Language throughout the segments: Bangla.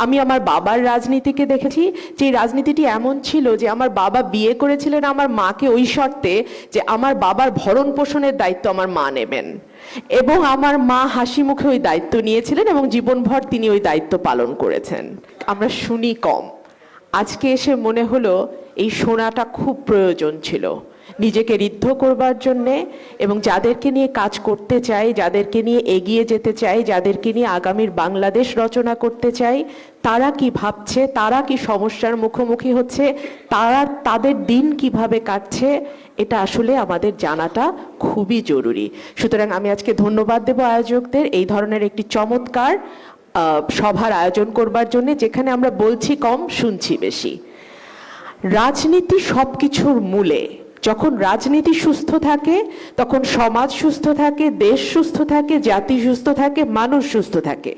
আমি আমার বাবার রাজনীতিকে দেখেছি, যে রাজনীতিটি এমন ছিল যে আমার বাবা বিয়ে করেছিলেন আমার মাকে ওই শর্তে যে আমার বাবার ভরণ পোষণের দায়িত্ব আমার মা নেবেন, এবং আমার মা হাসি মুখে ওই দায়িত্ব নিয়েছিলেন এবং জীবনভর তিনি ওই দায়িত্ব পালন করেছেন। আমরা শুনি কম। আজকে এসে মনে হলো এই শোনাটা খুব প্রয়োজন ছিল নিজেকে ঋদ্ধ করবার জন্যে, এবং যাদেরকে নিয়ে কাজ করতে চাই, যাদেরকে নিয়ে এগিয়ে যেতে চাই, যাদেরকে নিয়ে আগামীর বাংলাদেশ রচনা করতে চাই, তারা কি ভাবছে, তারা কি সমস্যার মুখোমুখি হচ্ছে, তারা তাদের দিন কিভাবে কাটছে, এটা আসলে আমাদের জানাটা খুবই জরুরি। সুতরাং আমি আজকে ধন্যবাদ দেব আয়োজকদের এই ধরনের একটি চমৎকার সভার আয়োজন করবার জন্য, যেখানে আমরা বলছি কম শুনছি বেশি। রাজনীতি সবকিছুর মূলে। যখন রাজনীতি সুস্থ থাকে তখন সমাজ সুস্থ থাকে, দেশ সুস্থ থাকে, জাতি সুস্থ থাকে, মানুষ সুস্থ থাকে।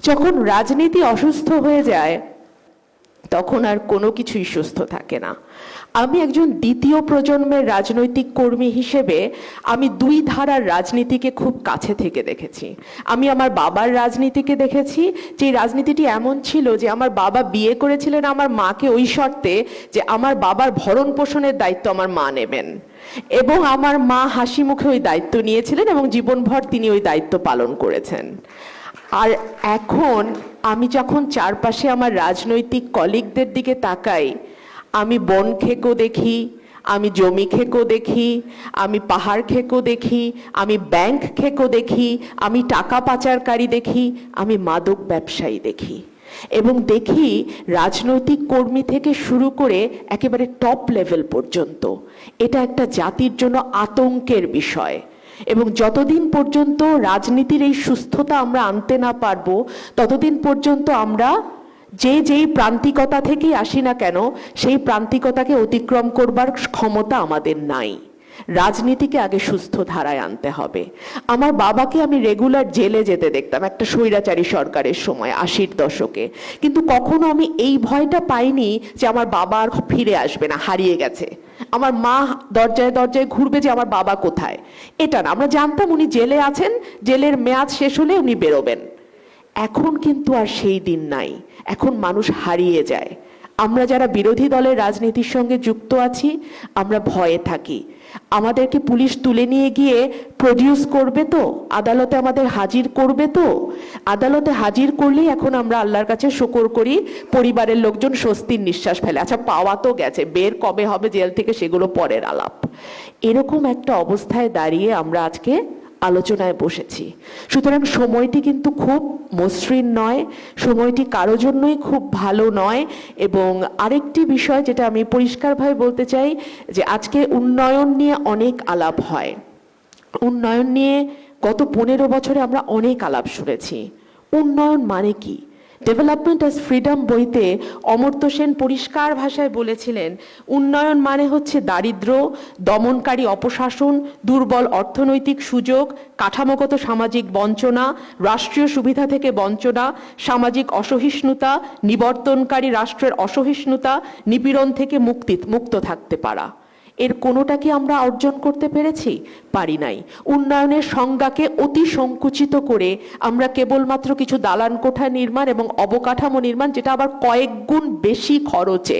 যখন রাজনীতি অসুস্থ হয়ে যায় তখন আর কোনো কিছুই সুস্থ থাকে না। আমি একজন দ্বিতীয় প্রজন্মের রাজনৈতিক কর্মী হিসেবে আমি দুই ধারার রাজনীতিকে খুব কাছে থেকে দেখেছি। আমি আমার বাবার রাজনীতিকে দেখেছি, যে রাজনীতিটি এমন ছিল যে আমার বাবা বিয়ে করেছিলেন আমার মাকে ওই শর্তে যে আমার বাবার ভরণ পোষণের দায়িত্ব আমার মা নেবেন, এবং আমার মা হাসি মুখে ওই দায়িত্ব নিয়েছিলেন এবং জীবনভর তিনি ওই দায়িত্ব পালন করেছেন। আর এখন আমি যখন চারপাশে আমার রাজনৈতিক কলিগদের দিকে তাকাই, আমি বন খেকো দেখি, আমি জমি খেকো দেখি, আমি পাহাড় খেকো দেখি, আমি ব্যাংক খেকো দেখি, আমি টাকা পাচারকারী দেখি, আমি মাদক ব্যবসায়ী দেখি, এবং দেখি রাজনৈতিক কর্মী থেকে শুরু করে একেবারে টপ লেভেল পর্যন্ত। এটা একটা জাতির জন্য আতঙ্কের বিষয়, এবং যতদিন পর্যন্ত রাজনীতির এই সুস্থতা আমরা আনতে না পারবো ততদিন পর্যন্ত আমরা যেই প্রান্তিকতা থেকেই আসি না কেন সেই প্রান্তিকতাকে অতিক্রম করবার ক্ষমতা আমাদের নাই। রাজনীতিকে আগে সুস্থ ধারায় আনতে হবে। আমার বাবাকে আমি রেগুলার জেলে যেতে দেখতাম একটা স্বৈরাচারী সরকারের সময় 80-র দশকে, কিন্তু কখনো আমি এই ভয়টা পাইনি যে আমার বাবা আর ফিরে আসবে না, হারিয়ে গেছে। আমার মা দরজায় দরজায় ঘুরবে যে আমার বাবা কোথায়, এটা না। আমরা জানতাম উনি জেলে আছেন, জেলের মেয়াদ শেষ হলে উনি বেরোবেন। এখন কিন্তু আর সেই দিন নাই, এখন মানুষ হারিয়ে যায়। আমরা যারা বিরোধী দলের রাজনীতির সঙ্গে যুক্ত আছি আমরা ভয়ে থাকি, আমাদেরকে পুলিশ তুলে নিয়ে গিয়ে প্রডিউস করবে তো, আদালতে আমাদের হাজির করবে তো। আদালতে হাজির করলেই এখন আমরা আল্লাহর কাছে শুকর করি, পরিবারের লোকজন স্বস্তির নিঃশ্বাস ফেলে, আচ্ছা পাওয়া তো গেছে, বের কবে হবে জেল থেকে সেগুলো পরের আলাপ। এরকম একটা অবস্থায় দাঁড়িয়ে আমরা আজকে আলোচনায় বসেছি। সুতরাং সময়টি কিন্তু খুব মসৃণ নয়, সময়টি কারো জন্যই খুব ভালো নয়। এবং আরেকটি বিষয় যেটা আমি পরিষ্কারভাবে বলতে চাই, যে আজকে উন্নয়ন নিয়ে অনেক আলাপ হয়, উন্নয়ন নিয়ে গত 15 বছরে আমরা অনেক আলাপ শুনেছি। উন্নয়ন মানে কি? ডেভেলপমেন্ট অ্যাজ ফ্রিডম বইতে অমর্ত্য সেন পরিষ্কার ভাষায় বলেছিলেন, উন্নয়ন মানে হচ্ছে দারিদ্র্য, দমনকারী অপশাসন, দুর্বল অর্থনৈতিক সুযোগ, কাঠামোগত সামাজিক বঞ্চনা, রাষ্ট্রীয় সুবিধা থেকে বঞ্চনা, সামাজিক অসহিষ্ণুতা, নিবর্তনকারী রাষ্ট্রের অসহিষ্ণুতা, নিপীড়ন থেকে মুক্ত থাকতে পারা। এর কোনোটা কি আমরা অর্জন করতে পেরেছি? পারি নাই। উন্নয়নের সংজ্ঞাকে অতি সংকুচিত করে আমরা কেবলমাত্র কিছু দালান কোঠা নির্মাণ এবং অবকাঠামো নির্মাণ, যেটা আবার কয়েক গুণ বেশি খরচে,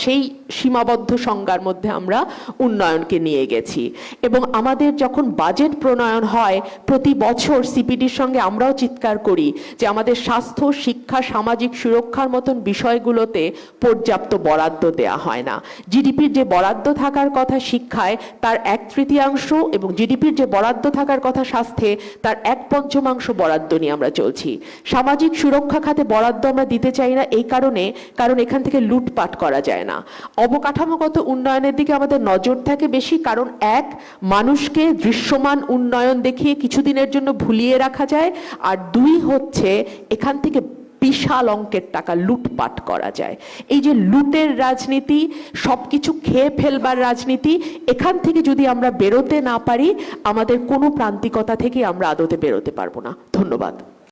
সেই সীমাবদ্ধ সংজ্ঞার মধ্যে আমরা উন্নয়নকে নিয়ে গেছি। এবং আমাদের যখন বাজেট প্রণয়ন হয় প্রতি বছর সিপিডির সঙ্গে আমরাও চিৎকার করি যে আমাদের স্বাস্থ্য, শিক্ষা, সামাজিক সুরক্ষার মতন বিষয়গুলোতে পর্যাপ্ত বরাদ্দ দেয়া হয় না। জিডিপির যে বরাদ্দ থাকার কথা শিক্ষায় তার 1/3 এবং জিডিপির যে বরাদ্দ থাকার কথা স্বাস্থ্যে তার 1/5 বরাদ্দ নিয়ে আমরা চলছি। সামাজিক সুরক্ষা খাতে বরাদ্দ আমরা দিতে চাই না এই কারণ এখান থেকে লুটপাট করা যায় না। অবকাঠামোগত উন্নয়নের দিকে আমাদের নজর থাকে বেশি, কারণ এক, মানুষকে দৃশ্যমান উন্নয়ন দেখিয়ে কিছুদিনের জন্য ভুলিয়ে রাখা যায়, আর দুই হচ্ছে এখান থেকে বিশাল অঙ্কের টাকা লুটপাট করা যায়। এই যে লুটের রাজনীতি, সবকিছু খেয়ে ফেলবার রাজনীতি, এখান থেকে যদি আমরা বেরোতে না পারি আমাদের কোনো প্রান্তিকতা থেকে আমরা আদতে বেরোতে পারবো না। ধন্যবাদ।